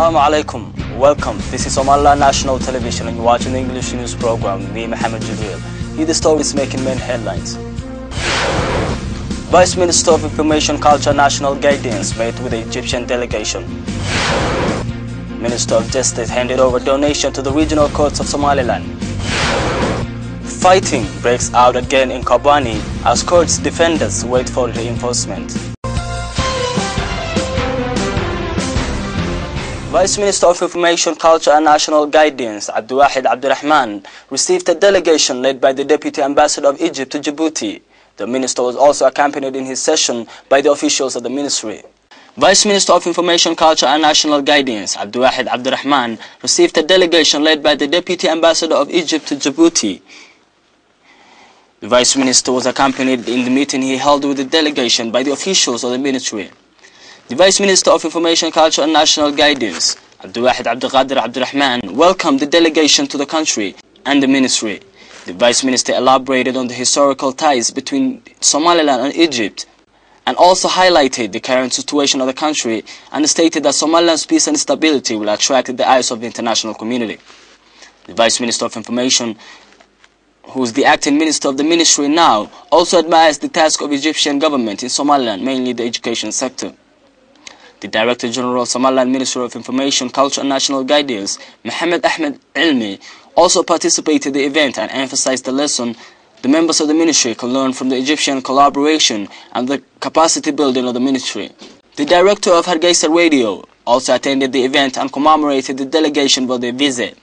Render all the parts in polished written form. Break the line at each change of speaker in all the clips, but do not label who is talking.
Assalamu alaikum. Welcome. This is Somaliland National Television and you're watching the English news program with me, Mohammed Jibril. Here the stories making main headlines. Vice Minister of Information, Culture, National Guidance met with the Egyptian delegation. Minister of Justice handed over donation to the regional courts of Somaliland. Fighting breaks out again in Kobani as courts defenders wait for reinforcement. Vice Minister of Information, Culture and National Guidance, Abdurrahman, received a delegation led by the Deputy Ambassador of Egypt to Djibouti. The minister was also accompanied in his session by the officials of the ministry. Vice Minister of Information, Culture and National Guidance, Abdurrahman, received a delegation led by the Deputy Ambassador of Egypt to Djibouti. The Vice Minister was accompanied in the meeting he held with the delegation by the officials of the ministry. The Vice Minister of Information, Culture and National Guidance, Abdurrahman, welcomed the delegation to the country and the ministry. The Vice Minister elaborated on the historical ties between Somaliland and Egypt and also highlighted the current situation of the country and stated that Somaliland's peace and stability will attract the eyes of the international community. The Vice Minister of Information, who is the acting minister of the ministry now, also admires the task of Egyptian government in Somaliland, mainly the education sector. The Director General of Somaliland Ministry of Information, Culture and National Guidance, Mohammed Ahmed Ilmi, also participated in the event and emphasized the lesson the members of the ministry can learn from the Egyptian collaboration and the capacity building of the ministry. The Director of Hargeisa Radio also attended the event and commemorated the delegation for their visit.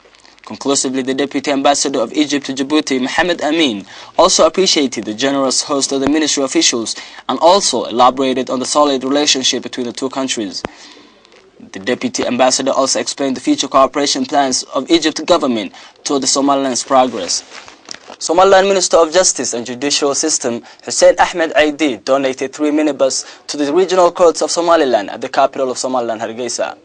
Conclusively, the Deputy Ambassador of Egypt to Djibouti, Mohammed Amin, also appreciated the generous host of the ministry officials and also elaborated on the solid relationship between the two countries. The Deputy Ambassador also explained the future cooperation plans of Egypt government toward the Somaliland's progress. Somaliland Minister of Justice and Judicial System, Hussein Ahmed Aidid, donated 3 minibus to the regional courts of Somaliland at the capital of Somaliland, Hargeisa.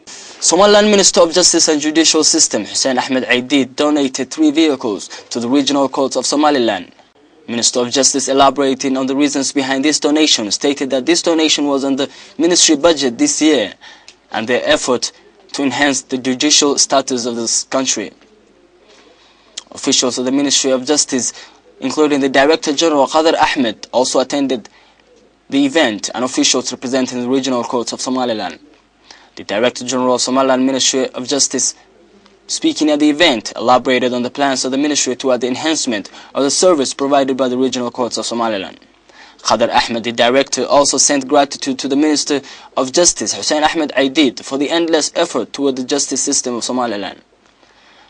Somaliland Minister of Justice and Judicial System, Hussein Ahmed Aidid, donated 3 vehicles to the regional courts of Somaliland. Minister of Justice, elaborating on the reasons behind this donation, stated that this donation was on the ministry budget this year and their effort to enhance the judicial status of this country. Officials of the Ministry of Justice, including the Director General Qadr Ahmed, also attended the event and officials representing the regional courts of Somaliland. The Director General of Somaliland Ministry of Justice, speaking at the event, elaborated on the plans of the ministry toward the enhancement of the service provided by the regional courts of Somaliland. Qadr Ahmed, the Director, also sent gratitude to the Minister of Justice, Hussein Ahmed Aidid, for the endless effort toward the justice system of Somaliland.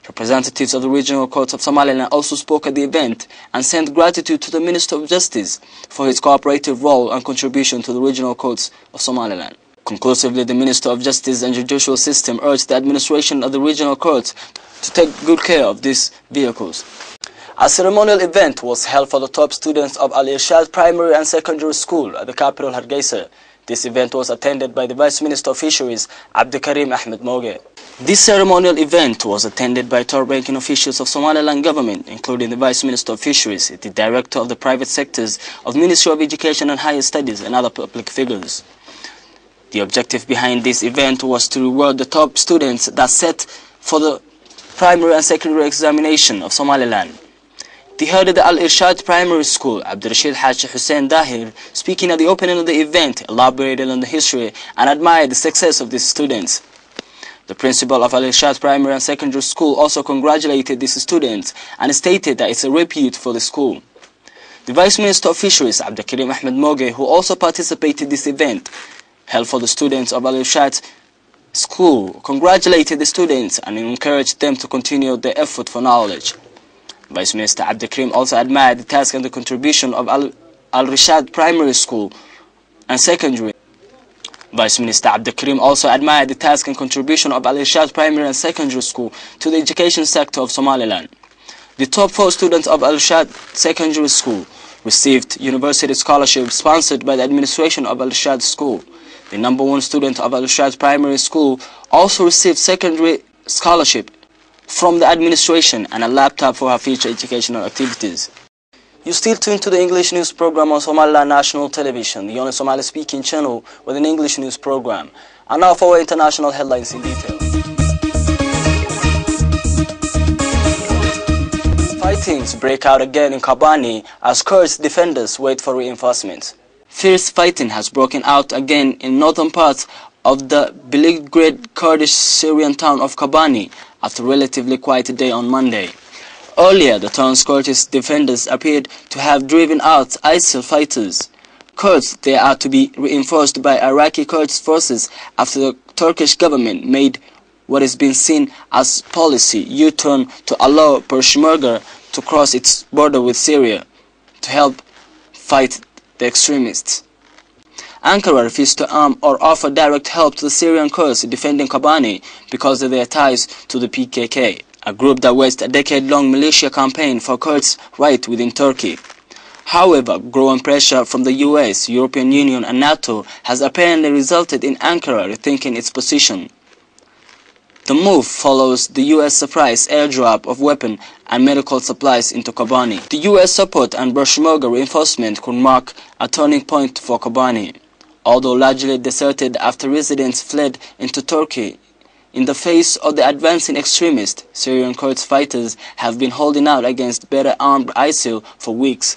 Representatives of the regional courts of Somaliland also spoke at the event and sent gratitude to the Minister of Justice for his cooperative role and contribution to the regional courts of Somaliland. Conclusively, the Minister of Justice and Judicial System urged the administration of the regional courts to take good care of these vehicles. A ceremonial event was held for the top students of Al-Irshad Primary and Secondary School at the capital Hargeisa. This event was attended by the Vice Minister of Fisheries, Abdikarim Ahmed Moge. This ceremonial event was attended by top-ranking officials of Somaliland government, including the Vice Minister of Fisheries, the Director of the private sectors of Ministry of Education and Higher Studies, and other public figures. The objective behind this event was to reward the top students that set for the primary and secondary examination of Somaliland. The head of the Al-Irshad Primary School, Abdurrashid Haji Hussein Dahir, speaking at the opening of the event, elaborated on the history and admired the success of these students. The principal of Al-Irshad Primary and Secondary School also congratulated these students and stated that it's a repute for the school. The Vice Minister of Fisheries, Abdikarim Ahmed Moge, who also participated in this event, held for the students of Al-Irshad School, congratulated the students and encouraged them to continue their effort for knowledge. Vice Minister Abdikarim also admired the task and the contribution of Al-Irshad Primary School and Secondary. Vice Minister Abdikarim also admired the task and contribution of Al-Irshad Primary and Secondary School to the education sector of Somaliland. The top 4 students of Al-Irshad Secondary School received university scholarships sponsored by the administration of Al-Irshad School. The number 1 student of Al-Irshad Primary School also received secondary scholarship from the administration and a laptop for her future educational activities. You still tune to the English news program on Somaliland National Television, the only Somali-speaking channel with an English news program. And now for our international headlines in detail. Fightings break out again in Kobani as Kurds defenders wait for reinforcements. Fierce fighting has broken out again in northern parts of the beleaguered Kurdish Syrian town of Kobani after a relatively quiet day on Monday. Earlier, the town's Kurdish defenders appeared to have driven out ISIL fighters. Kurds, they are to be reinforced by Iraqi Kurdish forces after the Turkish government made what has been seen as policy U-turn to allow Peshmerga to cross its border with Syria to help fight the extremists. Ankara refused to arm or offer direct help to the Syrian Kurds defending Kobani because of their ties to the PKK, a group that waged a decade-long militia campaign for Kurds' right within Turkey. However, growing pressure from the US, European Union and NATO has apparently resulted in Ankara rethinking its position. The move follows the US surprise airdrop of weapons and medical supplies into Kobani. The US support and Peshmerga reinforcement could mark a turning point for Kobani. Although largely deserted after residents fled into Turkey, in the face of the advancing extremists, Syrian Kurds fighters have been holding out against better armed ISIL for weeks.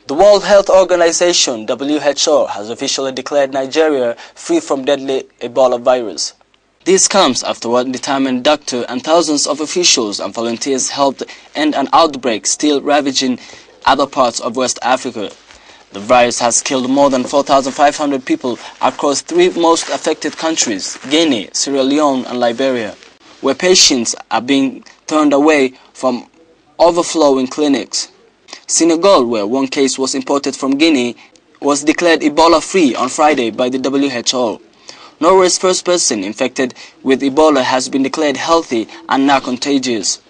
The World Health Organization, WHO, has officially declared Nigeria free from deadly Ebola virus. This comes after one determined doctor and thousands of officials and volunteers helped end an outbreak still ravaging other parts of West Africa. The virus has killed more than 4,500 people across three most affected countries, Guinea, Sierra Leone and Liberia, where patients are being turned away from overflowing clinics. Senegal, where one case was imported from Guinea, was declared Ebola-free on Friday by the WHO. Norway's first person infected with Ebola has been declared healthy and not contagious.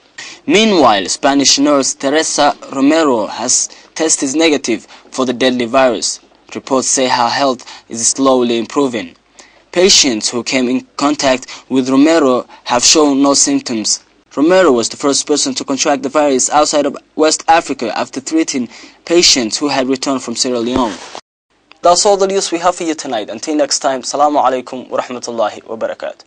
Meanwhile, Spanish nurse Teresa Romero has tested negative for the deadly virus. Reports say her health is slowly improving. Patients who came in contact with Romero have shown no symptoms. Romero was the first person to contract the virus outside of West Africa after treating patients who had returned from Sierra Leone. That's all the news we have for you tonight. Until next time, Assalamu alaikum wa rahmatullahi wa barakatuh.